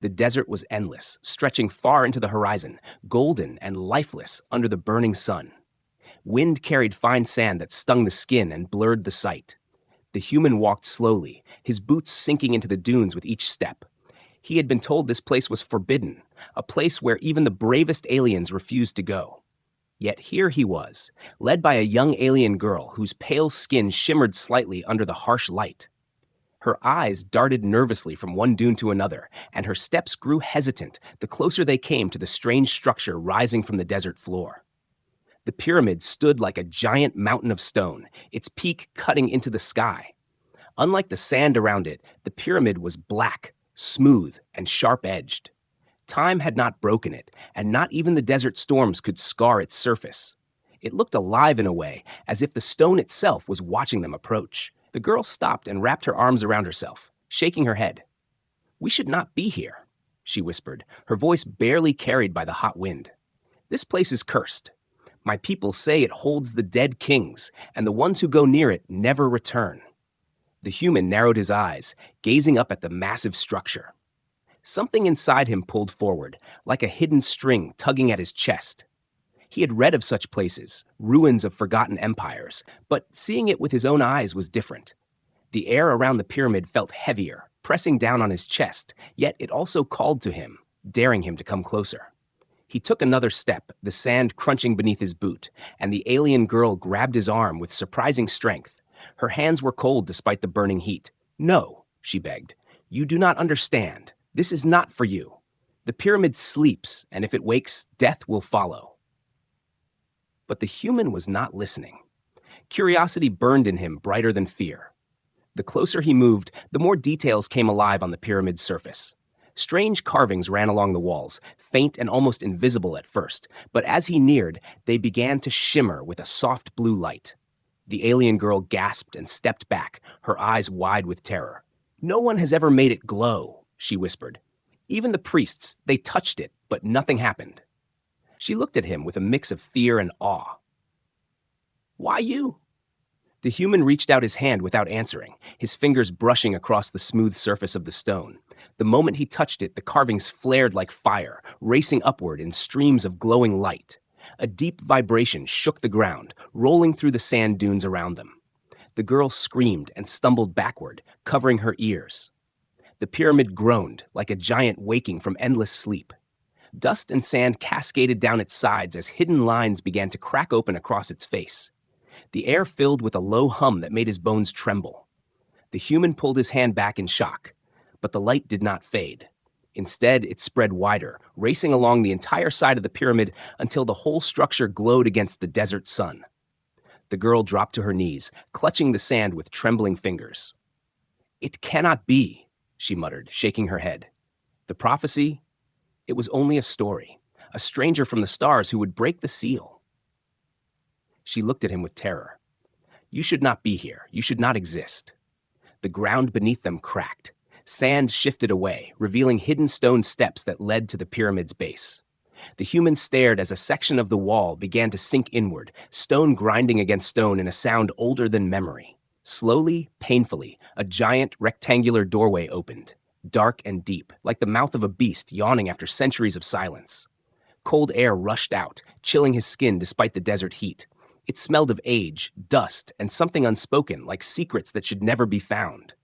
The desert was endless, stretching far into the horizon, golden and lifeless under the burning sun. Wind carried fine sand that stung the skin and blurred the sight. The human walked slowly, his boots sinking into the dunes with each step. He had been told this place was forbidden, a place where even the bravest aliens refused to go. Yet here he was, led by a young alien girl whose pale skin shimmered slightly under the harsh light. Her eyes darted nervously from one dune to another, and her steps grew hesitant the closer they came to the strange structure rising from the desert floor. The pyramid stood like a giant mountain of stone, its peak cutting into the sky. Unlike the sand around it, the pyramid was black, smooth, and sharp-edged. Time had not broken it, and not even the desert storms could scar its surface. It looked alive in a way, as if the stone itself was watching them approach. The girl stopped and wrapped her arms around herself, shaking her head. "We should not be here," she whispered, her voice barely carried by the hot wind. "This place is cursed. My people say it holds the dead kings, and the ones who go near it never return." The human narrowed his eyes, gazing up at the massive structure. Something inside him pulled forward, like a hidden string tugging at his chest. He had read of such places, ruins of forgotten empires, but seeing it with his own eyes was different. The air around the pyramid felt heavier, pressing down on his chest, yet it also called to him, daring him to come closer. He took another step, the sand crunching beneath his boot, and the alien girl grabbed his arm with surprising strength. Her hands were cold despite the burning heat. "No," she begged. "You do not understand. This is not for you. The pyramid sleeps, and if it wakes, death will follow." But the human was not listening. Curiosity burned in him brighter than fear. The closer he moved, the more details came alive on the pyramid's surface. Strange carvings ran along the walls, faint and almost invisible at first, but as he neared, they began to shimmer with a soft blue light. The alien girl gasped and stepped back, her eyes wide with terror. "No one has ever made it glow," she whispered. "Even the priests, they touched it, but nothing happened." She looked at him with a mix of fear and awe. "Why you?" The human reached out his hand without answering, his fingers brushing across the smooth surface of the stone. The moment he touched it, the carvings flared like fire, racing upward in streams of glowing light. A deep vibration shook the ground, rolling through the sand dunes around them. The girl screamed and stumbled backward, covering her ears. The pyramid groaned, like a giant waking from endless sleep. Dust and sand cascaded down its sides as hidden lines began to crack open across its face. The air filled with a low hum that made his bones tremble. The human pulled his hand back in shock, but the light did not fade. Instead, it spread wider, racing along the entire side of the pyramid until the whole structure glowed against the desert sun. The girl dropped to her knees, clutching the sand with trembling fingers. "It cannot be," she muttered, shaking her head. "The prophecy? It was only a story, a stranger from the stars who would break the seal." She looked at him with terror. "You should not be here. You should not exist." The ground beneath them cracked. Sand shifted away, revealing hidden stone steps that led to the pyramid's base. The human stared as a section of the wall began to sink inward, stone grinding against stone in a sound older than memory. Slowly, painfully, a giant rectangular doorway opened, dark and deep, like the mouth of a beast yawning after centuries of silence. Cold air rushed out, chilling his skin despite the desert heat. It smelled of age, dust, and something unspoken, like secrets that should never be found.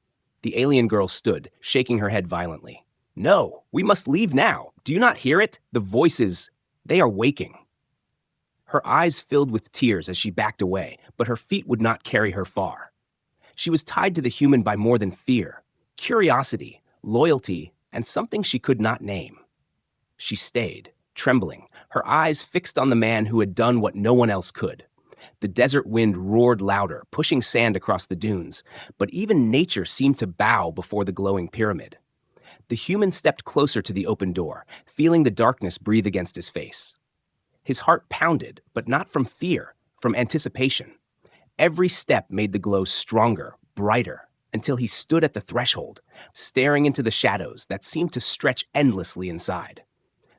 The alien girl stood, shaking her head violently. "No, we must leave now. Do you not hear it? The voices, they are waking." Her eyes filled with tears as she backed away, but her feet would not carry her far. She was tied to the human by more than fear, curiosity, loyalty, and something she could not name. She stayed, trembling, her eyes fixed on the man who had done what no one else could. The desert wind roared louder, pushing sand across the dunes, but even nature seemed to bow before the glowing pyramid. The human stepped closer to the open door, feeling the darkness breathe against his face. His heart pounded, but not from fear, from anticipation. Every step made the glow stronger, brighter, until he stood at the threshold, staring into the shadows that seemed to stretch endlessly inside.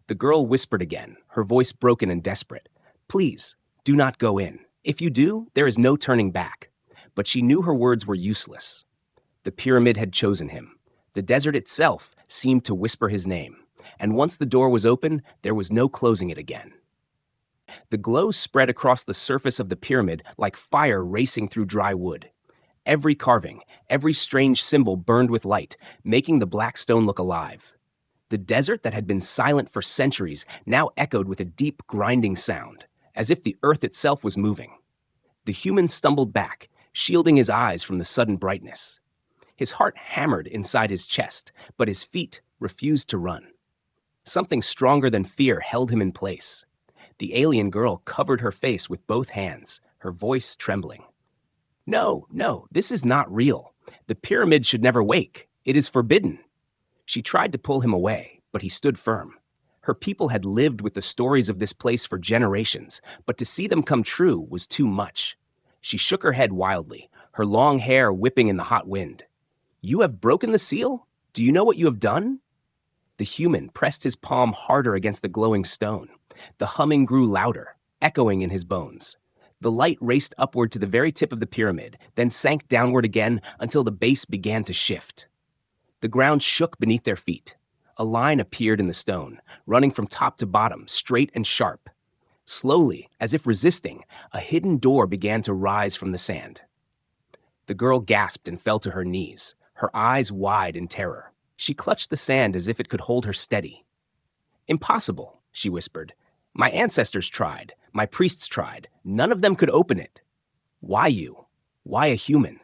The girl whispered again, her voice broken and desperate. "Please, do not go in. If you do, there is no turning back." But she knew her words were useless. The pyramid had chosen him. The desert itself, seemed to whisper his name, and once the door was open, there was no closing it again. The glow spread across the surface of the pyramid like fire racing through dry wood. Every carving, every strange symbol burned with light, making the black stone look alive. The desert that had been silent for centuries now echoed with a deep, grinding sound, as if the earth itself was moving. The human stumbled back, shielding his eyes from the sudden brightness. His heart hammered inside his chest, but his feet refused to run. Something stronger than fear held him in place. The alien girl covered her face with both hands, her voice trembling. No, no, this is not real. The pyramid should never wake. It is forbidden. She tried to pull him away, but he stood firm. Her people had lived with the stories of this place for generations, but to see them come true was too much. She shook her head wildly, her long hair whipping in the hot wind. You have broken the seal? Do you know what you have done? The human pressed his palm harder against the glowing stone. The humming grew louder, echoing in his bones. The light raced upward to the very tip of the pyramid, then sank downward again until the base began to shift. The ground shook beneath their feet. A line appeared in the stone, running from top to bottom, straight and sharp. Slowly, as if resisting, a hidden door began to rise from the sand. The girl gasped and fell to her knees, her eyes wide in terror. She clutched the sand as if it could hold her steady. Impossible, she whispered. My ancestors tried. My priests tried. None of them could open it. Why you? Why a human?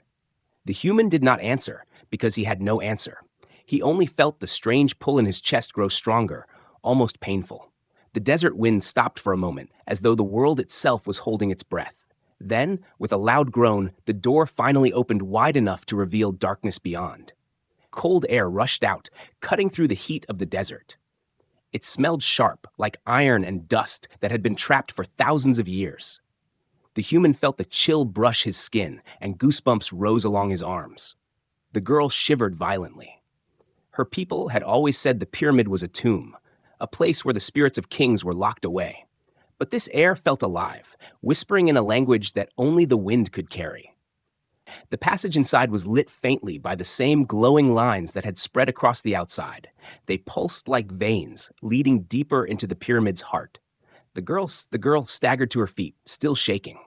The human did not answer, because he had no answer. He only felt the strange pull in his chest grow stronger, almost painful. The desert wind stopped for a moment, as though the world itself was holding its breath. Then, with a loud groan, the door finally opened wide enough to reveal darkness beyond. Cold air rushed out, cutting through the heat of the desert. It smelled sharp, like iron and dust that had been trapped for thousands of years. The human felt the chill brush his skin, and goosebumps rose along his arms. The girl shivered violently. Her people had always said the pyramid was a tomb, a place where the spirits of kings were locked away. But this air felt alive, whispering in a language that only the wind could carry. The passage inside was lit faintly by the same glowing lines that had spread across the outside. They pulsed like veins, leading deeper into the pyramid's heart. The girl staggered to her feet, still shaking.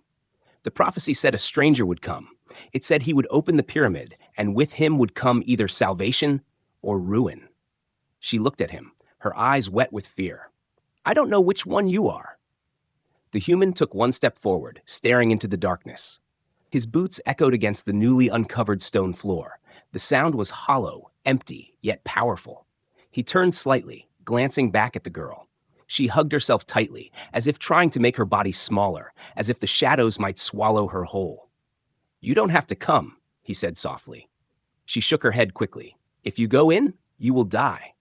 The prophecy said a stranger would come. It said he would open the pyramid, and with him would come either salvation or ruin. She looked at him, her eyes wet with fear. I don't know which one you are. The human took one step forward, staring into the darkness. His boots echoed against the newly uncovered stone floor. The sound was hollow, empty, yet powerful. He turned slightly, glancing back at the girl. She hugged herself tightly, as if trying to make her body smaller, as if the shadows might swallow her whole. You don't have to come, he said softly. She shook her head quickly. If you go in, you will die.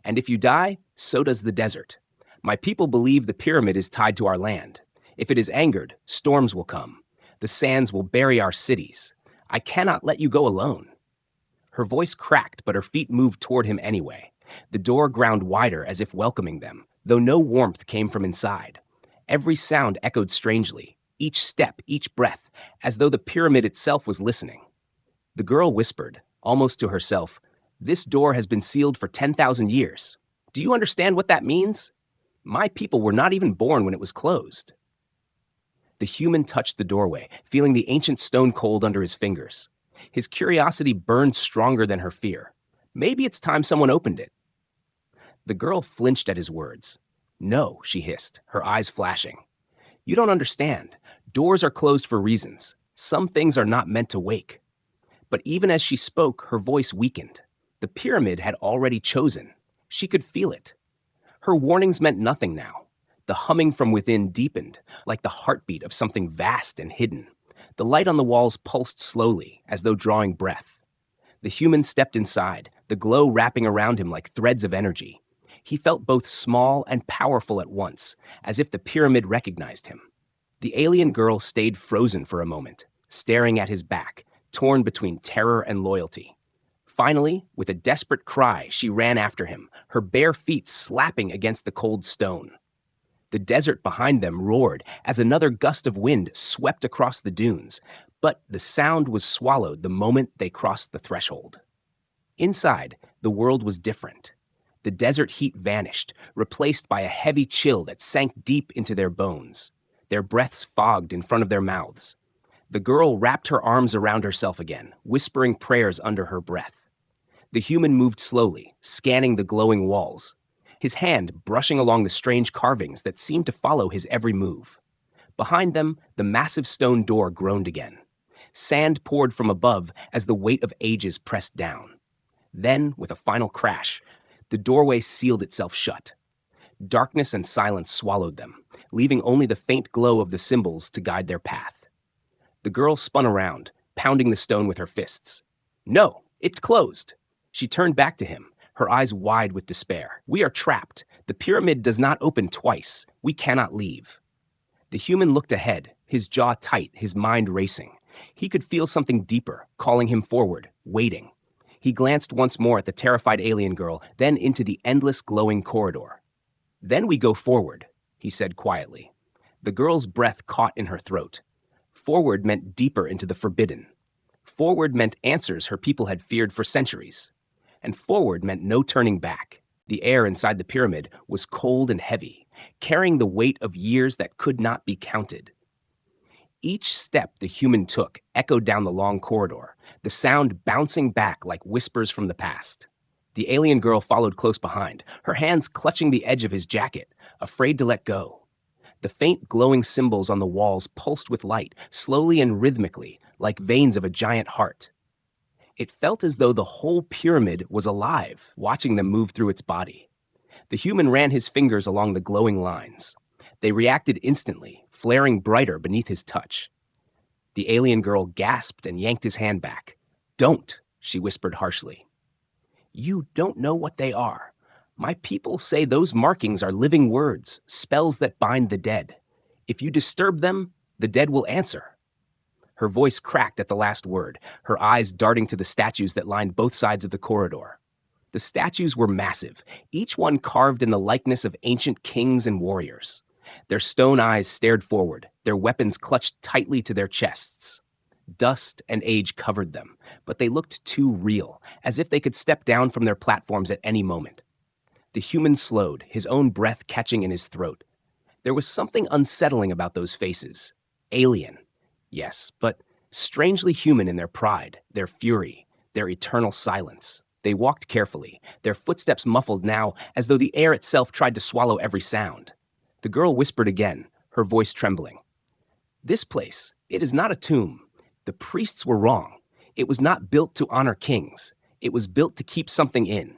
And if you die, so does the desert. My people believe the pyramid is tied to our land. If it is angered, storms will come. The sands will bury our cities. I cannot let you go alone. Her voice cracked, but her feet moved toward him anyway. The door ground wider as if welcoming them, though no warmth came from inside. Every sound echoed strangely, each step, each breath, as though the pyramid itself was listening. The girl whispered, almost to herself, This door has been sealed for 10,000 years. Do you understand what that means? My people were not even born when it was closed. The human touched the doorway, feeling the ancient stone cold under his fingers. His curiosity burned stronger than her fear. Maybe it's time someone opened it. The girl flinched at his words. No, she hissed, her eyes flashing. You don't understand. Doors are closed for reasons. Some things are not meant to wake. But even as she spoke, her voice weakened. The pyramid had already chosen. She could feel it. Her warnings meant nothing now. The humming from within deepened, like the heartbeat of something vast and hidden. The light on the walls pulsed slowly, as though drawing breath. The human stepped inside, the glow wrapping around him like threads of energy. He felt both small and powerful at once, as if the pyramid recognized him. The alien girl stayed frozen for a moment, staring at his back, torn between terror and loyalty. Finally, with a desperate cry, she ran after him, her bare feet slapping against the cold stone. The desert behind them roared as another gust of wind swept across the dunes, but the sound was swallowed the moment they crossed the threshold. Inside, the world was different. The desert heat vanished, replaced by a heavy chill that sank deep into their bones. Their breaths fogged in front of their mouths. The girl wrapped her arms around herself again, whispering prayers under her breath. The human moved slowly, scanning the glowing walls, his hand brushing along the strange carvings that seemed to follow his every move. Behind them, the massive stone door groaned again. Sand poured from above as the weight of ages pressed down. Then, with a final crash, the doorway sealed itself shut. Darkness and silence swallowed them, leaving only the faint glow of the symbols to guide their path. The girl spun around, pounding the stone with her fists. No, it closed. She turned back to him, her eyes wide with despair. We are trapped. The pyramid does not open twice. We cannot leave. The human looked ahead, his jaw tight, his mind racing. He could feel something deeper, calling him forward, waiting. He glanced once more at the terrified alien girl, then into the endless glowing corridor. Then we go forward, he said quietly. The girl's breath caught in her throat. Forward meant deeper into the forbidden. Forward meant answers her people had feared for centuries. And forward meant no turning back. The air inside the pyramid was cold and heavy, carrying the weight of years that could not be counted. Each step the human took echoed down the long corridor, the sound bouncing back like whispers from the past. The alien girl followed close behind, her hands clutching the edge of his jacket, afraid to let go. The faint glowing symbols on the walls pulsed with light, slowly and rhythmically, like veins of a giant heart. It felt as though the whole pyramid was alive, watching them move through its body. The human ran his fingers along the glowing lines. They reacted instantly, flaring brighter beneath his touch. The alien girl gasped and yanked his hand back. Don't, she whispered harshly. You don't know what they are. My people say those markings are living words, spells that bind the dead. If you disturb them, the dead will answer. Her voice cracked at the last word, her eyes darting to the statues that lined both sides of the corridor. The statues were massive, each one carved in the likeness of ancient kings and warriors. Their stone eyes stared forward, their weapons clutched tightly to their chests. Dust and age covered them, but they looked too real, as if they could step down from their platforms at any moment. The human slowed, his own breath catching in his throat. There was something unsettling about those faces. Alien, yes, but strangely human in their pride, their fury, their eternal silence. They walked carefully, their footsteps muffled now as though the air itself tried to swallow every sound. The girl whispered again, her voice trembling. This place, it is not a tomb. The priests were wrong. It was not built to honor kings. It was built to keep something in.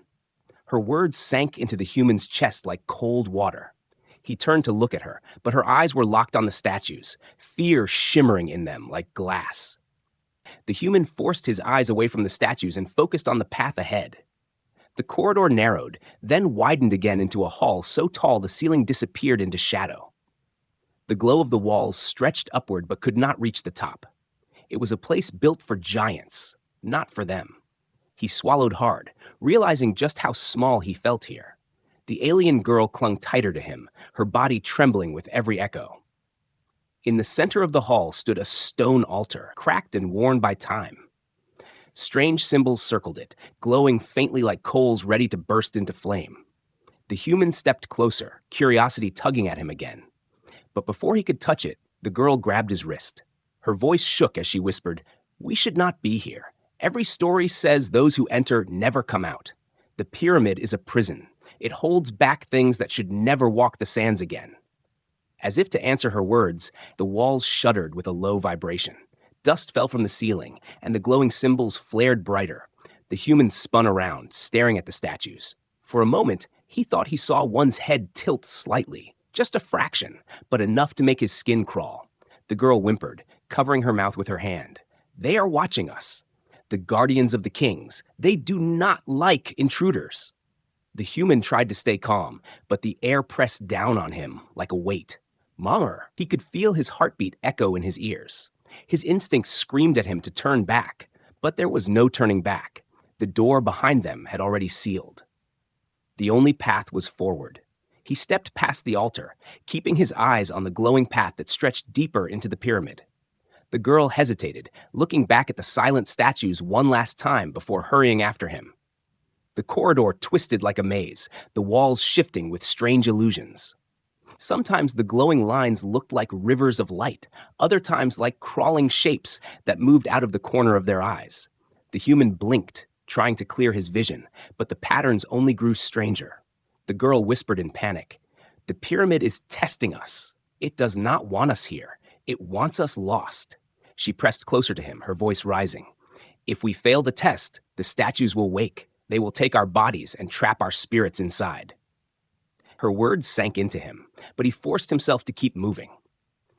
Her words sank into the human's chest like cold water. He turned to look at her, but her eyes were locked on the statues, fear shimmering in them like glass. The human forced his eyes away from the statues and focused on the path ahead. The corridor narrowed, then widened again into a hall so tall the ceiling disappeared into shadow. The glow of the walls stretched upward but could not reach the top. It was a place built for giants, not for them. He swallowed hard, realizing just how small he felt here. The alien girl clung tighter to him, her body trembling with every echo. In the center of the hall stood a stone altar, cracked and worn by time. Strange symbols circled it, glowing faintly like coals ready to burst into flame. The human stepped closer, curiosity tugging at him again. But before he could touch it, the girl grabbed his wrist. Her voice shook as she whispered, "We should not be here. Every story says those who enter never come out. The pyramid is a prison. It holds back things that should never walk the sands again." As if to answer her words, the walls shuddered with a low vibration. Dust fell from the ceiling, and the glowing symbols flared brighter. The human spun around, staring at the statues. For a moment, he thought he saw one's head tilt slightly, just a fraction, but enough to make his skin crawl. The girl whimpered, covering her mouth with her hand. "They are watching us. The guardians of the kings. They do not like intruders." The human tried to stay calm, but the air pressed down on him like a weight. Mummer, he could feel his heartbeat echo in his ears. His instincts screamed at him to turn back, but there was no turning back. The door behind them had already sealed. The only path was forward. He stepped past the altar, keeping his eyes on the glowing path that stretched deeper into the pyramid. The girl hesitated, looking back at the silent statues one last time before hurrying after him. The corridor twisted like a maze, the walls shifting with strange illusions. Sometimes the glowing lines looked like rivers of light, other times like crawling shapes that moved out of the corner of their eyes. The human blinked, trying to clear his vision, but the patterns only grew stranger. The girl whispered in panic, "The pyramid is testing us. It does not want us here. It wants us lost." She pressed closer to him, her voice rising. "If we fail the test, the statues will wake. They will take our bodies and trap our spirits inside." Her words sank into him, but he forced himself to keep moving.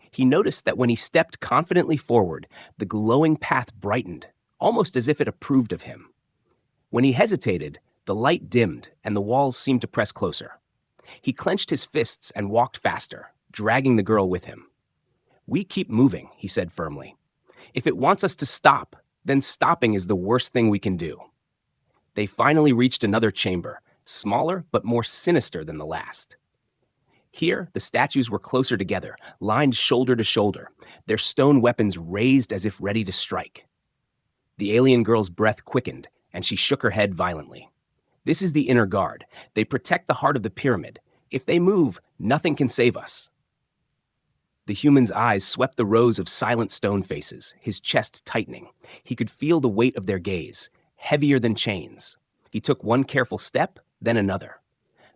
He noticed that when he stepped confidently forward, the glowing path brightened, almost as if it approved of him. When he hesitated, the light dimmed and the walls seemed to press closer. He clenched his fists and walked faster, dragging the girl with him. "We keep moving," he said firmly. "If it wants us to stop, then stopping is the worst thing we can do." They finally reached another chamber, smaller but more sinister than the last. Here, the statues were closer together, lined shoulder to shoulder, their stone weapons raised as if ready to strike. The alien girl's breath quickened, and she shook her head violently. "This is the inner guard. They protect the heart of the pyramid. If they move, nothing can save us." The human's eyes swept the rows of silent stone faces, his chest tightening. He could feel the weight of their gaze, heavier than chains. He took one careful step, then another.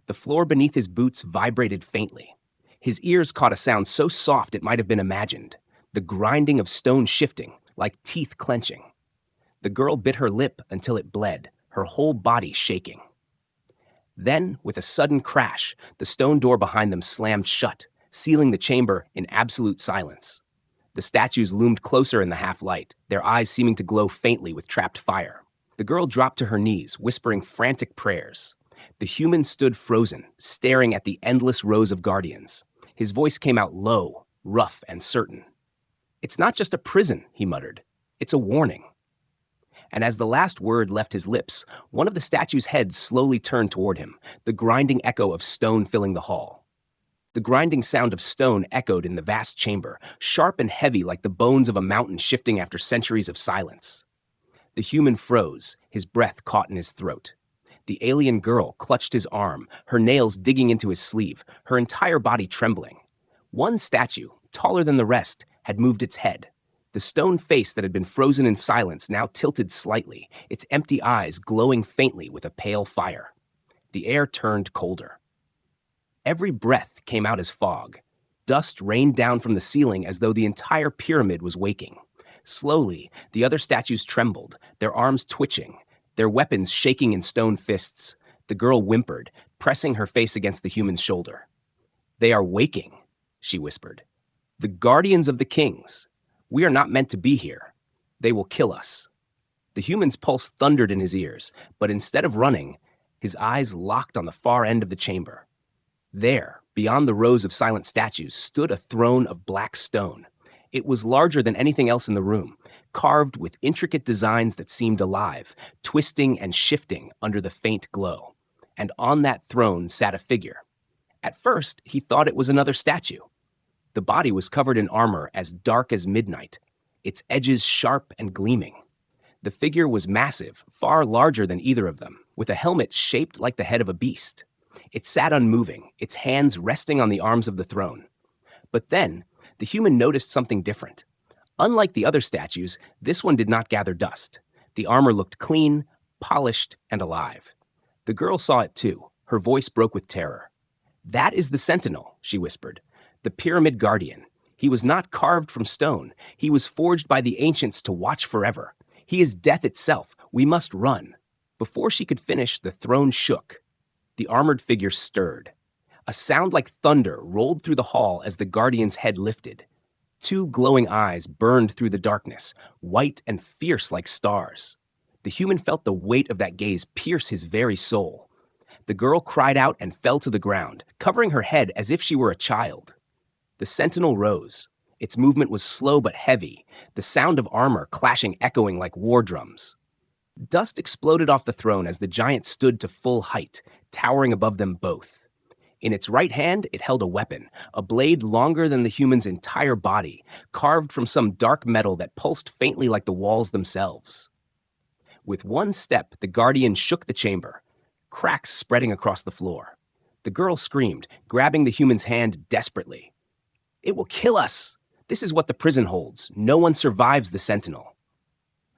The floor beneath his boots vibrated faintly. His ears caught a sound so soft it might have been imagined, the grinding of stone shifting, like teeth clenching. The girl bit her lip until it bled, her whole body shaking. Then, with a sudden crash, the stone door behind them slammed shut, sealing the chamber in absolute silence. The statues loomed closer in the half-light, their eyes seeming to glow faintly with trapped fire. The girl dropped to her knees, whispering frantic prayers. The human stood frozen, staring at the endless rows of guardians. His voice came out low, rough, and certain. "It's not just a prison," he muttered. "It's a warning." And as the last word left his lips, one of the statue's heads slowly turned toward him, the grinding echo of stone filling the hall. The grinding sound of stone echoed in the vast chamber, sharp and heavy like the bones of a mountain shifting after centuries of silence. The human froze, his breath caught in his throat. The alien girl clutched his arm, her nails digging into his sleeve, her entire body trembling. One statue, taller than the rest, had moved its head. The stone face that had been frozen in silence now tilted slightly, its empty eyes glowing faintly with a pale fire. The air turned colder. Every breath came out as fog. Dust rained down from the ceiling as though the entire pyramid was waking. Slowly, the other statues trembled, their arms twitching, their weapons shaking in stone fists. The girl whimpered, pressing her face against the human's shoulder. "They are waking," she whispered. "The guardians of the kings. We are not meant to be here. They will kill us." The human's pulse thundered in his ears, but instead of running, his eyes locked on the far end of the chamber. There, beyond the rows of silent statues, stood a throne of black stone. It was larger than anything else in the room, carved with intricate designs that seemed alive, twisting and shifting under the faint glow. And on that throne sat a figure. At first, he thought it was another statue. The body was covered in armor as dark as midnight, its edges sharp and gleaming. The figure was massive, far larger than either of them, with a helmet shaped like the head of a beast. It sat unmoving, its hands resting on the arms of the throne. But then, the human noticed something different. Unlike the other statues, this one did not gather dust. The armor looked clean, polished, and alive. The girl saw it too. Her voice broke with terror. "That is the sentinel," she whispered. "The pyramid guardian. He was not carved from stone. He was forged by the ancients to watch forever. He is death itself. We must run." Before she could finish, the throne shook. The armored figure stirred. A sound like thunder rolled through the hall as the guardian's head lifted. Two glowing eyes burned through the darkness, white and fierce like stars. The human felt the weight of that gaze pierce his very soul. The girl cried out and fell to the ground, covering her head as if she were a child. The sentinel rose. Its movement was slow but heavy, the sound of armor clashing echoing like war drums. Dust exploded off the throne as the giant stood to full height, towering above them both. In its right hand, it held a weapon, a blade longer than the human's entire body, carved from some dark metal that pulsed faintly like the walls themselves. With one step, the guardian shook the chamber. cracks spreading across the floor. The girl screamed, grabbing the human's hand desperately. "It will kill us! This is what the prison holds. No one survives the sentinel."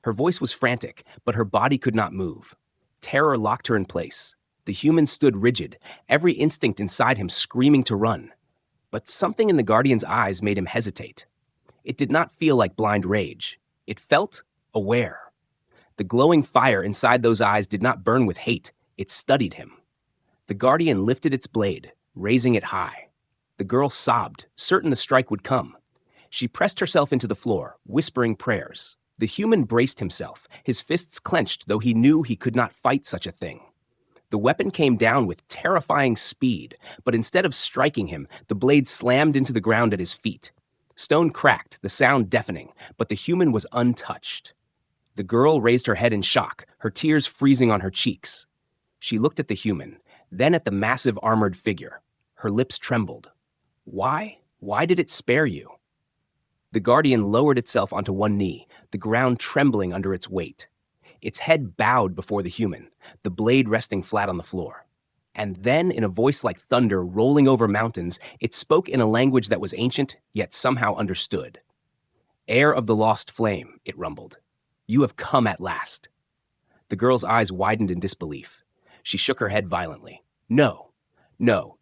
Her voice was frantic, but her body could not move. Terror locked her in place. The human stood rigid, every instinct inside him screaming to run. But something in the Guardian's eyes made him hesitate. It did not feel like blind rage. It felt aware. The glowing fire inside those eyes did not burn with hate. It studied him. The Guardian lifted its blade, raising it high. The girl sobbed, certain the strike would come. She pressed herself into the floor, whispering prayers. The human braced himself, his fists clenched, though he knew he could not fight such a thing. The weapon came down with terrifying speed, but instead of striking him, the blade slammed into the ground at his feet. Stone cracked, the sound deafening, but the human was untouched. The girl raised her head in shock, her tears freezing on her cheeks. She looked at the human, then at the massive armored figure. Her lips trembled. Why? Why did it spare you? The Guardian lowered itself onto one knee, the ground trembling under its weight. Its head bowed before the human, the blade resting flat on the floor. And then, in a voice like thunder rolling over mountains, it spoke in a language that was ancient, yet somehow understood. "Heir of the lost flame," it rumbled. "You have come at last." The girl's eyes widened in disbelief. She shook her head violently. No,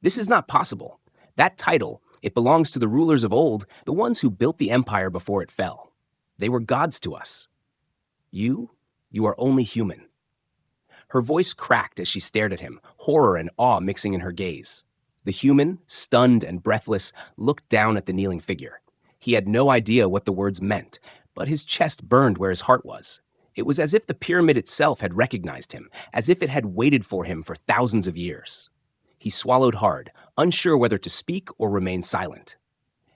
this is not possible. That title, it belongs to the rulers of old, the ones who built the empire before it fell. They were gods to us. You are only human." Her voice cracked as she stared at him, horror and awe mixing in her gaze. The human, stunned and breathless, looked down at the kneeling figure. He had no idea what the words meant, but his chest burned where his heart was. It was as if the pyramid itself had recognized him, as if it had waited for him for thousands of years. He swallowed hard, unsure whether to speak or remain silent.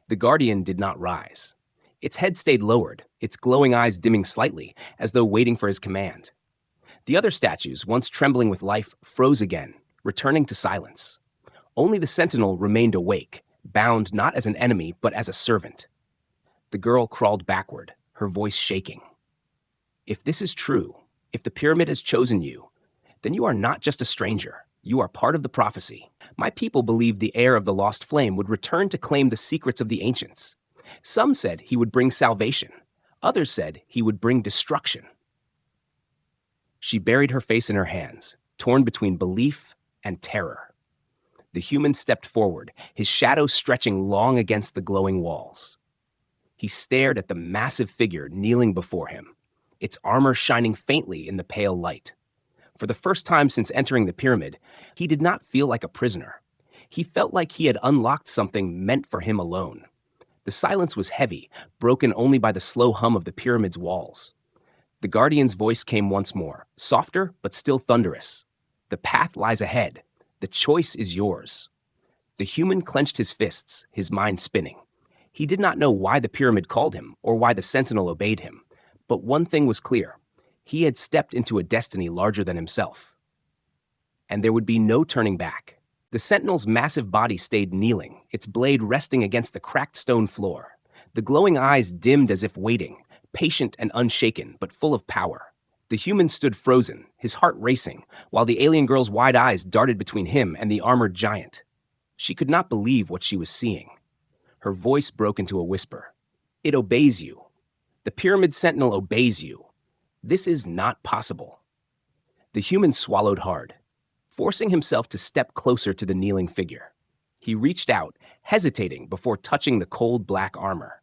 The Guardian did not rise. Its head stayed lowered, its glowing eyes dimming slightly, as though waiting for his command. The other statues, once trembling with life, froze again, returning to silence. Only the sentinel remained awake, bound not as an enemy, but as a servant. The girl crawled backward, her voice shaking. "If this is true, if the pyramid has chosen you, then you are not just a stranger. You are part of the prophecy. My people believed the heir of the lost flame would return to claim the secrets of the ancients. Some said he would bring salvation. Others said he would bring destruction." She buried her face in her hands, torn between belief and terror. The human stepped forward, his shadow stretching long against the glowing walls. He stared at the massive figure kneeling before him, its armor shining faintly in the pale light. For the first time since entering the pyramid, he did not feel like a prisoner. He felt like he had unlocked something meant for him alone. The silence was heavy, broken only by the slow hum of the pyramid's walls. The Guardian's voice came once more, softer but still thunderous. "The path lies ahead. The choice is yours." The human clenched his fists, his mind spinning. He did not know why the pyramid called him or why the sentinel obeyed him. But one thing was clear. He had stepped into a destiny larger than himself. And there would be no turning back. The sentinel's massive body stayed kneeling, its blade resting against the cracked stone floor. The glowing eyes dimmed as if waiting, patient and unshaken, but full of power. The human stood frozen, his heart racing, while the alien girl's wide eyes darted between him and the armored giant. She could not believe what she was seeing. Her voice broke into a whisper. "It obeys you. The pyramid sentinel obeys you. This is not possible." The human swallowed hard, forcing himself to step closer to the kneeling figure. He reached out, hesitating before touching the cold black armor.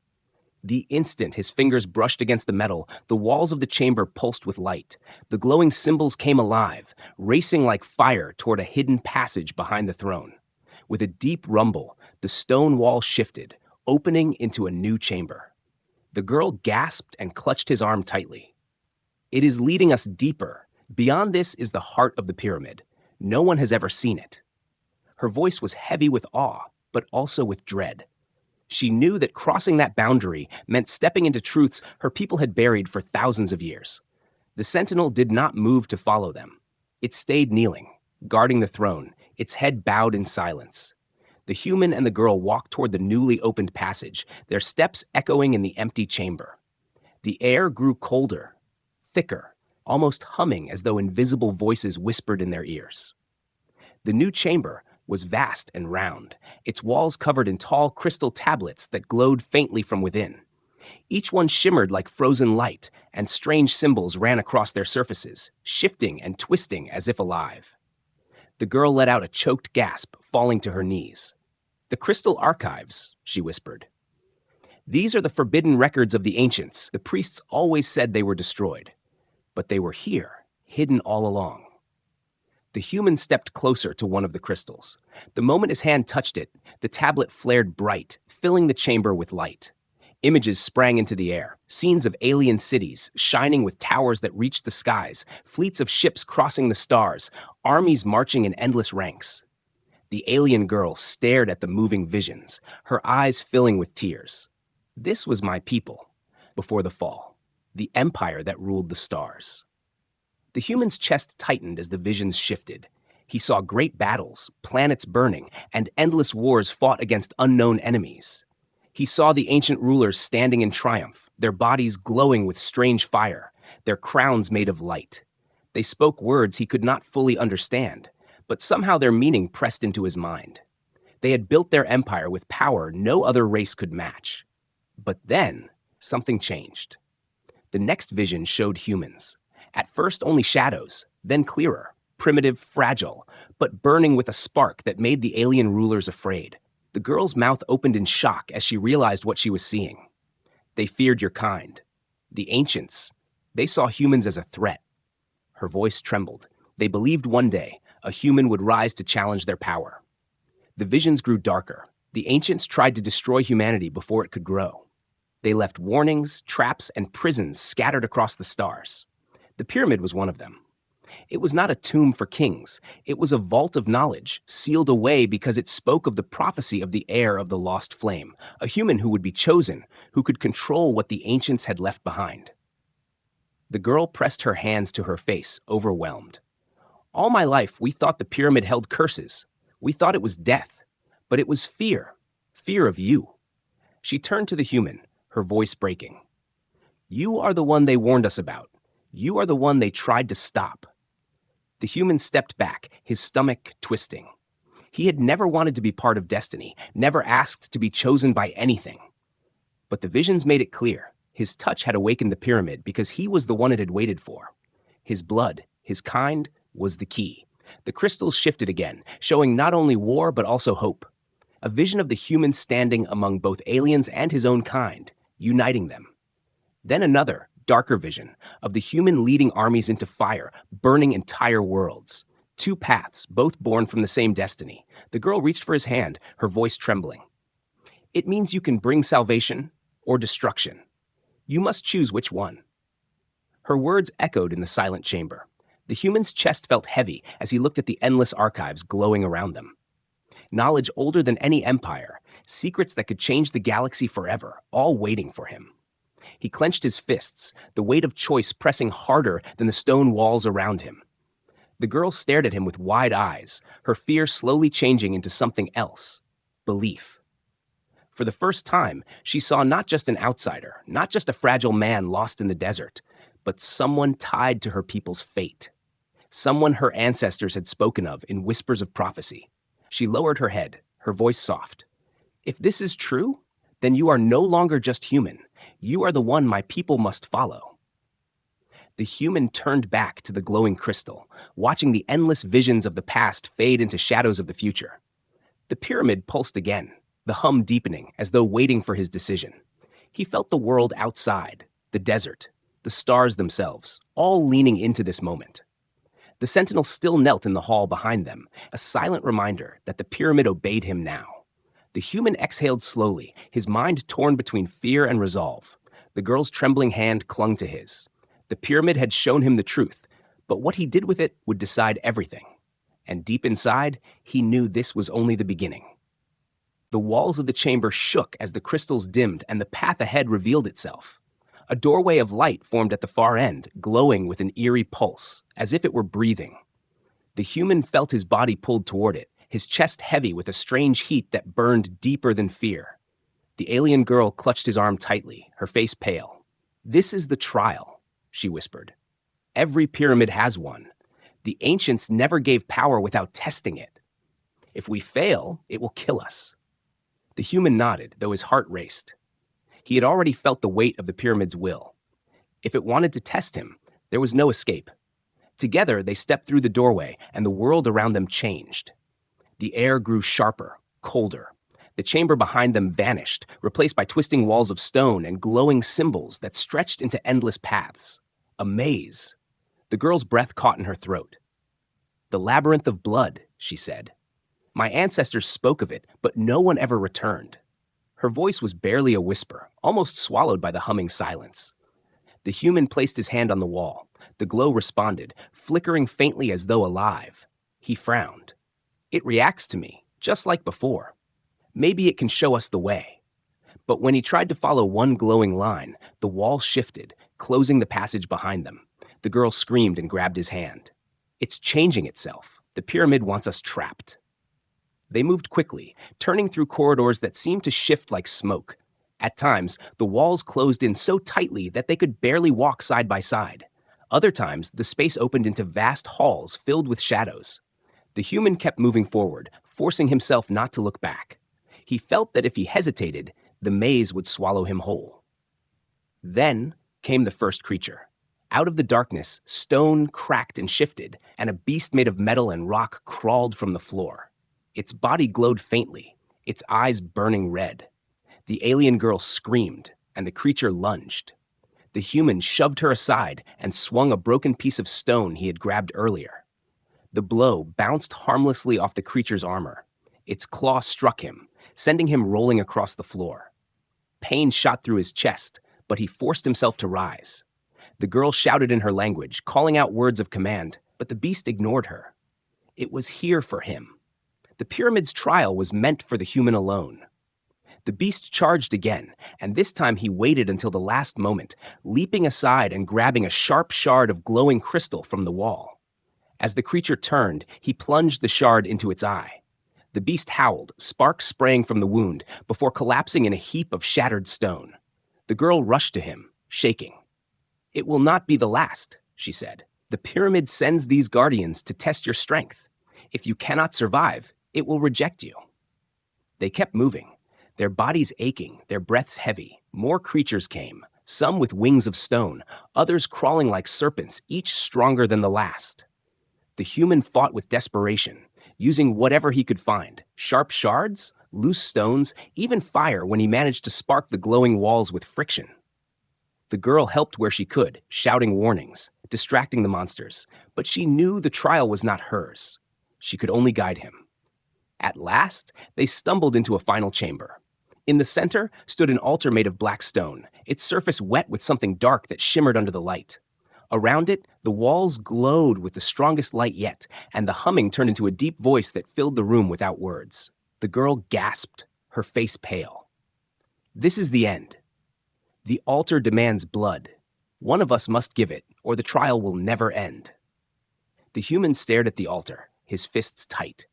The instant his fingers brushed against the metal, the walls of the chamber pulsed with light. The glowing symbols came alive, racing like fire toward a hidden passage behind the throne. With a deep rumble, the stone wall shifted, opening into a new chamber. The girl gasped and clutched his arm tightly. "It is leading us deeper. Beyond this is the heart of the pyramid. No one has ever seen it." Her voice was heavy with awe, but also with dread. She knew that crossing that boundary meant stepping into truths her people had buried for thousands of years. The sentinel did not move to follow them. It stayed kneeling, guarding the throne, its head bowed in silence. The human and the girl walked toward the newly opened passage, their steps echoing in the empty chamber. The air grew colder, thicker, almost humming as though invisible voices whispered in their ears. The new chamber was vast and round, its walls covered in tall crystal tablets that glowed faintly from within. Each one shimmered like frozen light, and strange symbols ran across their surfaces, shifting and twisting as if alive. The girl let out a choked gasp, falling to her knees. "The crystal archives," she whispered. "These are the forbidden records of the ancients. The priests always said they were destroyed. But they were here, hidden all along." The human stepped closer to one of the crystals. The moment his hand touched it, the tablet flared bright, filling the chamber with light. Images sprang into the air, scenes of alien cities, shining with towers that reached the skies, fleets of ships crossing the stars, armies marching in endless ranks. The alien girl stared at the moving visions, her eyes filling with tears. This was my people, before the fall, the empire that ruled the stars. The human's chest tightened as the visions shifted. He saw great battles, planets burning, and endless wars fought against unknown enemies. He saw the ancient rulers standing in triumph, their bodies glowing with strange fire, their crowns made of light. They spoke words he could not fully understand, but somehow their meaning pressed into his mind. They had built their empire with power no other race could match. But then, something changed. The next vision showed humans. At first only shadows, then clearer, primitive, fragile, but burning with a spark that made the alien rulers afraid. The girl's mouth opened in shock as she realized what she was seeing. They feared your kind. The ancients, they saw humans as a threat. Her voice trembled. They believed one day a human would rise to challenge their power. The visions grew darker. The ancients tried to destroy humanity before it could grow. They left warnings, traps, and prisons scattered across the stars. The pyramid was one of them. It was not a tomb for kings. It was a vault of knowledge, sealed away because it spoke of the prophecy of the heir of the lost flame, a human who would be chosen, who could control what the ancients had left behind. The girl pressed her hands to her face, overwhelmed. "All my life, we thought the pyramid held curses. We thought it was death. But it was fear. Fear of you." She turned to the human, her voice breaking. "You are the one they warned us about. You are the one they tried to stop." The human stepped back, his stomach twisting. He had never wanted to be part of destiny, never asked to be chosen by anything. But the visions made it clear. His touch had awakened the pyramid because he was the one it had waited for. His blood, his kind, was the key. The crystals shifted again, showing not only war but also hope. A vision of the human standing among both aliens and his own kind, uniting them. Then another, darker vision of the human leading armies into fire, burning entire worlds. Two paths, both born from the same destiny. The girl reached for his hand, her voice trembling. "It means you can bring salvation or destruction. You must choose which one." Her words echoed in the silent chamber. The human's chest felt heavy as he looked at the endless archives glowing around them. Knowledge older than any empire, secrets that could change the galaxy forever, all waiting for him. He clenched his fists, the weight of choice pressing harder than the stone walls around him. The girl stared at him with wide eyes, her fear slowly changing into something else, belief. For the first time, she saw not just an outsider, not just a fragile man lost in the desert, but someone tied to her people's fate. Someone her ancestors had spoken of in whispers of prophecy. She lowered her head, her voice soft. "If this is true, then you are no longer just human. You are the one my people must follow." The human turned back to the glowing crystal, watching the endless visions of the past fade into shadows of the future. The pyramid pulsed again, the hum deepening as though waiting for his decision. He felt the world outside, the desert, the stars themselves, all leaning into this moment. The sentinel still knelt in the hall behind them, a silent reminder that the pyramid obeyed him now. The human exhaled slowly, his mind torn between fear and resolve. The girl's trembling hand clung to his. The pyramid had shown him the truth, but what he did with it would decide everything. And deep inside, he knew this was only the beginning. The walls of the chamber shook as the crystals dimmed and the path ahead revealed itself. A doorway of light formed at the far end, glowing with an eerie pulse, as if it were breathing. The human felt his body pulled toward it, his chest heavy with a strange heat that burned deeper than fear. The alien girl clutched his arm tightly, her face pale. "This is the trial," she whispered. "Every pyramid has one. The ancients never gave power without testing it. If we fail, it will kill us. The human nodded, though his heart raced. He had already felt the weight of the pyramid's will. If it wanted to test him, there was no escape. Together, they stepped through the doorway, and the world around them changed. The air grew sharper, colder. The chamber behind them vanished, replaced by twisting walls of stone and glowing symbols that stretched into endless paths. A maze. The girl's breath caught in her throat. "The labyrinth of blood," she said. "My ancestors spoke of it, but no one ever returned." Her voice was barely a whisper, almost swallowed by the humming silence. The human placed his hand on the wall. The glow responded, flickering faintly as though alive. He frowned. "It reacts to me, just like before. Maybe it can show us the way." But when he tried to follow one glowing line, the wall shifted, closing the passage behind them. The girl screamed and grabbed his hand. "It's changing itself. The pyramid wants us trapped." They moved quickly, turning through corridors that seemed to shift like smoke. At times, the walls closed in so tightly that they could barely walk side by side. Other times, the space opened into vast halls filled with shadows. The human kept moving forward, forcing himself not to look back. He felt that if he hesitated, the maze would swallow him whole. Then came the first creature. Out of the darkness, stone cracked and shifted, and a beast made of metal and rock crawled from the floor. Its body glowed faintly, its eyes burning red. The alien girl screamed, and the creature lunged. The human shoved her aside and swung a broken piece of stone he had grabbed earlier. The blow bounced harmlessly off the creature's armor. Its claw struck him, sending him rolling across the floor. Pain shot through his chest, but he forced himself to rise. The girl shouted in her language, calling out words of command, but the beast ignored her. It was here for him. The pyramid's trial was meant for the human alone. The beast charged again, and this time he waited until the last moment, leaping aside and grabbing a sharp shard of glowing crystal from the wall. As the creature turned, he plunged the shard into its eye. The beast howled, sparks spraying from the wound, before collapsing in a heap of shattered stone. The girl rushed to him, shaking. "It will not be the last," she said. "The pyramid sends these guardians to test your strength. If you cannot survive, it will reject you." They kept moving, their bodies aching, their breaths heavy. More creatures came, some with wings of stone, others crawling like serpents, each stronger than the last. The human fought with desperation, using whatever he could find: sharp shards, loose stones, even fire when he managed to spark the glowing walls with friction. The girl helped where she could, shouting warnings, distracting the monsters, but she knew the trial was not hers. She could only guide him. At last, they stumbled into a final chamber. In the center stood an altar made of black stone, its surface wet with something dark that shimmered under the light. Around it, the walls glowed with the strongest light yet, and the humming turned into a deep voice that filled the room without words. The girl gasped, her face pale. "This is the end. The altar demands blood. One of us must give it, or the trial will never end." The human stared at the altar, his fists tight.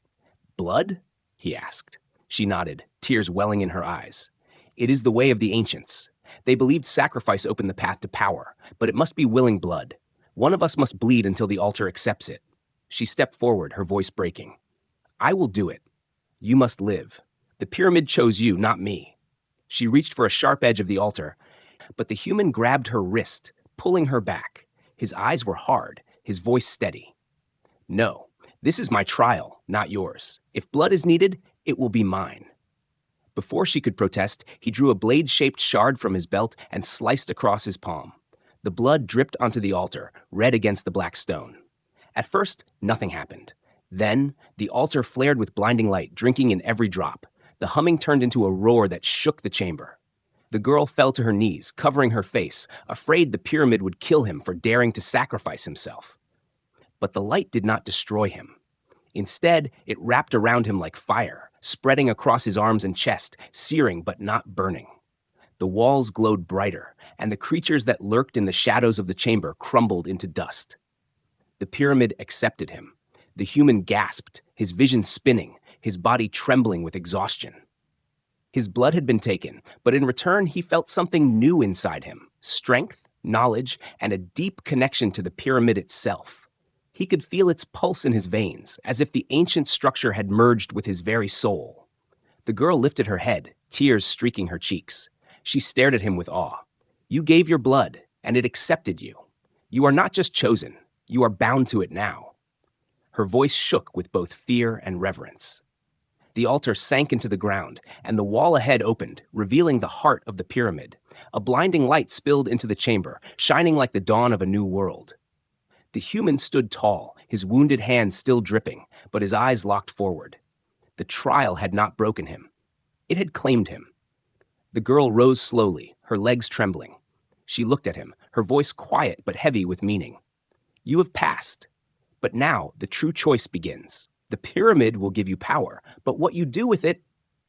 "Blood?" he asked. She nodded, tears welling in her eyes. "It is the way of the ancients. They believed sacrifice opened the path to power, but it must be willing blood. One of us must bleed until the altar accepts it." She stepped forward, her voice breaking. "I will do it. You must live. The pyramid chose you, not me." She reached for a sharp edge of the altar, but the human grabbed her wrist, pulling her back. His eyes were hard, his voice steady. "No, this is my trial, not yours. If blood is needed, it will be mine." Before she could protest, he drew a blade-shaped shard from his belt and sliced across his palm. The blood dripped onto the altar, red against the black stone. At first, nothing happened. Then, the altar flared with blinding light, drinking in every drop. The humming turned into a roar that shook the chamber. The girl fell to her knees, covering her face, afraid the pyramid would kill him for daring to sacrifice himself. But the light did not destroy him. Instead, it wrapped around him like fire, spreading across his arms and chest, searing but not burning. The walls glowed brighter, and the creatures that lurked in the shadows of the chamber crumbled into dust. The pyramid accepted him. The human gasped, his vision spinning, his body trembling with exhaustion. His blood had been taken, but in return he felt something new inside him: strength, knowledge, and a deep connection to the pyramid itself. He could feel its pulse in his veins, as if the ancient structure had merged with his very soul. The girl lifted her head, tears streaking her cheeks. She stared at him with awe. You gave your blood, and it accepted you. You are not just chosen, you are bound to it now. Her voice shook with both fear and reverence. The altar sank into the ground, and the wall ahead opened, revealing the heart of the pyramid. A blinding light spilled into the chamber, shining like the dawn of a new world. The human stood tall, his wounded hand still dripping, but his eyes locked forward. The trial had not broken him. It had claimed him. The girl rose slowly, her legs trembling. She looked at him, her voice quiet but heavy with meaning. You have passed. But now the true choice begins. The pyramid will give you power, but what you do with it,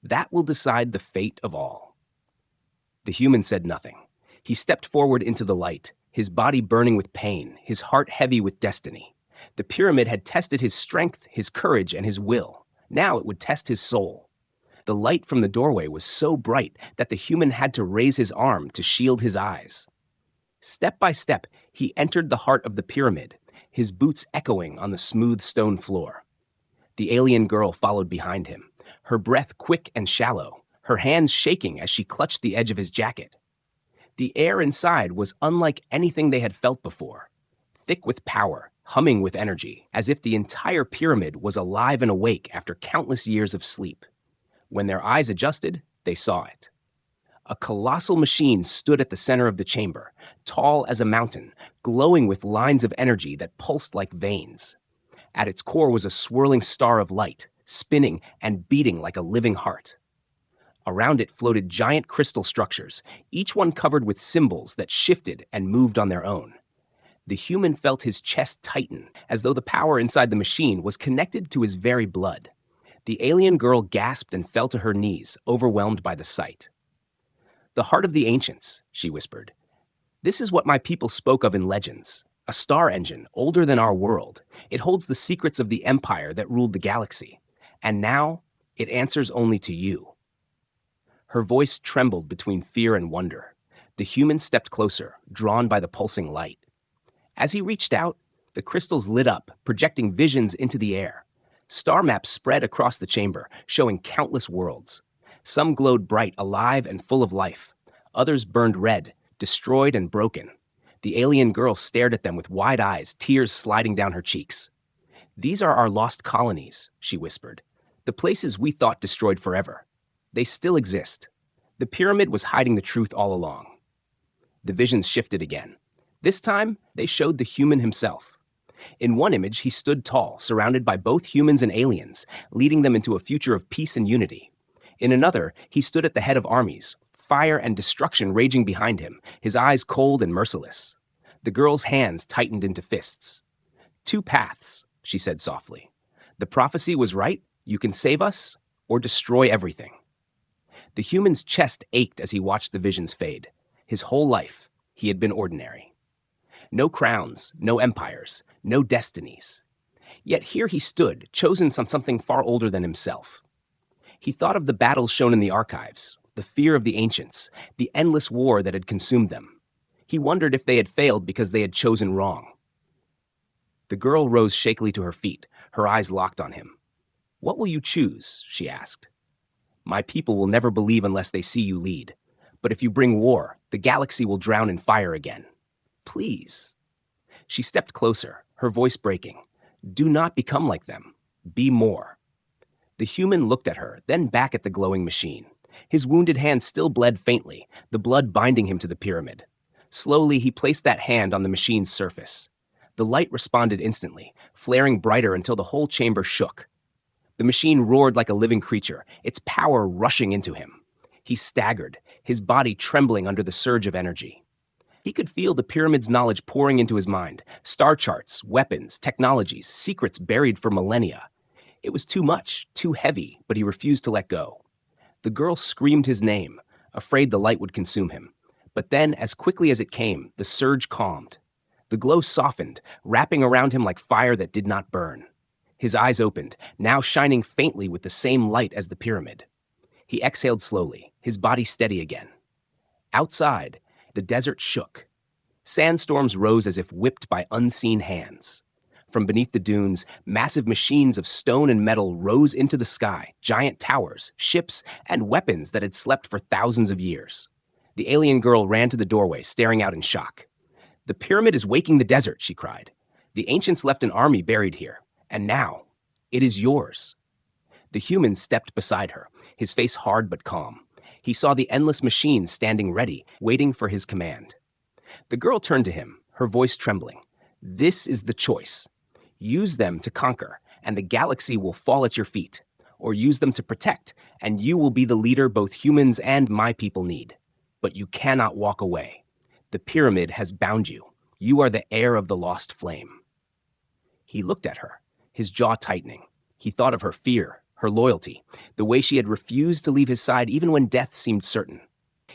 that will decide the fate of all. The human said nothing. He stepped forward into the light, his body burning with pain, his heart heavy with destiny. The pyramid had tested his strength, his courage, and his will. Now it would test his soul. The light from the doorway was so bright that the human had to raise his arm to shield his eyes. Step by step, he entered the heart of the pyramid, his boots echoing on the smooth stone floor. The alien girl followed behind him, her breath quick and shallow, her hands shaking as she clutched the edge of his jacket. The air inside was unlike anything they had felt before, thick with power, humming with energy, as if the entire pyramid was alive and awake after countless years of sleep. When their eyes adjusted, they saw it. A colossal machine stood at the center of the chamber, tall as a mountain, glowing with lines of energy that pulsed like veins. At its core was a swirling star of light, spinning and beating like a living heart. Around it floated giant crystal structures, each one covered with symbols that shifted and moved on their own. The human felt his chest tighten, as though the power inside the machine was connected to his very blood. The alien girl gasped and fell to her knees, overwhelmed by the sight. The heart of the ancients, she whispered. This is what my people spoke of in legends. A star engine, older than our world. It holds the secrets of the empire that ruled the galaxy. And now, it answers only to you. Her voice trembled between fear and wonder. The human stepped closer, drawn by the pulsing light. As he reached out, the crystals lit up, projecting visions into the air. Star maps spread across the chamber, showing countless worlds. Some glowed bright, alive, and full of life. Others burned red, destroyed and broken. The alien girl stared at them with wide eyes, tears sliding down her cheeks. These are our lost colonies, she whispered. The places we thought destroyed forever. They still exist. The pyramid was hiding the truth all along. The visions shifted again. This time, they showed the human himself. In one image, he stood tall, surrounded by both humans and aliens, leading them into a future of peace and unity. In another, he stood at the head of armies, fire and destruction raging behind him, his eyes cold and merciless. The girl's hands tightened into fists. Two paths, she said softly. The prophecy was right, you can save us, or destroy everything. The human's chest ached as he watched the visions fade. His whole life, he had been ordinary. No crowns, no empires, no destinies. Yet here he stood, chosen from something far older than himself. He thought of the battles shown in the archives, the fear of the ancients, the endless war that had consumed them. He wondered if they had failed because they had chosen wrong. The girl rose shakily to her feet, her eyes locked on him. What will you choose? She asked. My people will never believe unless they see you lead. But if you bring war, the galaxy will drown in fire again. Please. She stepped closer, her voice breaking. Do not become like them. Be more. The human looked at her, then back at the glowing machine. His wounded hand still bled faintly, the blood binding him to the pyramid. Slowly, he placed that hand on the machine's surface. The light responded instantly, flaring brighter until the whole chamber shook. The machine roared like a living creature, its power rushing into him. He staggered, his body trembling under the surge of energy. He could feel the pyramid's knowledge pouring into his mind, star charts, weapons, technologies, secrets buried for millennia. It was too much, too heavy, but he refused to let go. The girl screamed his name, afraid the light would consume him. But then, as quickly as it came, the surge calmed. The glow softened, wrapping around him like fire that did not burn. His eyes opened, now shining faintly with the same light as the pyramid. He exhaled slowly, his body steady again. Outside, the desert shook. Sandstorms rose as if whipped by unseen hands. From beneath the dunes, massive machines of stone and metal rose into the sky, giant towers, ships, and weapons that had slept for thousands of years. The alien girl ran to the doorway, staring out in shock. "The pyramid is waking the desert," she cried. "The ancients left an army buried here, and now it is yours." The human stepped beside her, his face hard but calm. He saw the endless machines standing ready, waiting for his command. The girl turned to him, her voice trembling. "This is the choice. Use them to conquer, and the galaxy will fall at your feet. Or use them to protect, and you will be the leader both humans and my people need. But you cannot walk away. The pyramid has bound you. You are the heir of the lost flame." He looked at her, his jaw tightening. He thought of her fear, her loyalty, the way she had refused to leave his side even when death seemed certain.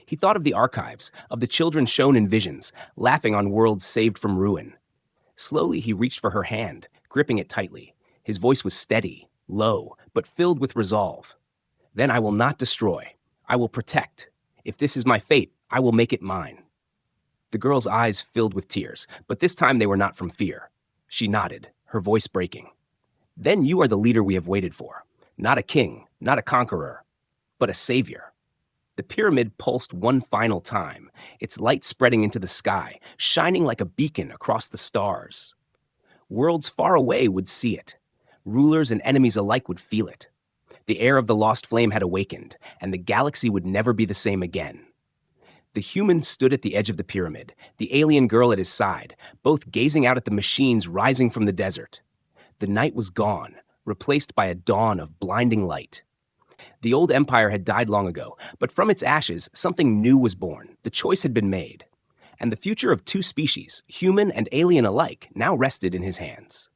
He thought of the archives, of the children shown in visions, laughing on worlds saved from ruin. Slowly he reached for her hand, gripping it tightly. His voice was steady, low, but filled with resolve. "Then I will not destroy. I will protect. If this is my fate, I will make it mine." The girl's eyes filled with tears, but this time they were not from fear. She nodded, her voice breaking. "Then you are the leader we have waited for. Not a king, not a conqueror, but a savior." The pyramid pulsed one final time, its light spreading into the sky, shining like a beacon across the stars. Worlds far away would see it. Rulers and enemies alike would feel it. The heir of the lost flame had awakened, and the galaxy would never be the same again. The human stood at the edge of the pyramid, the alien girl at his side, both gazing out at the machines rising from the desert. The night was gone, replaced by a dawn of blinding light. The old empire had died long ago, but from its ashes, something new was born. The choice had been made. And the future of two species, human and alien alike, now rested in his hands.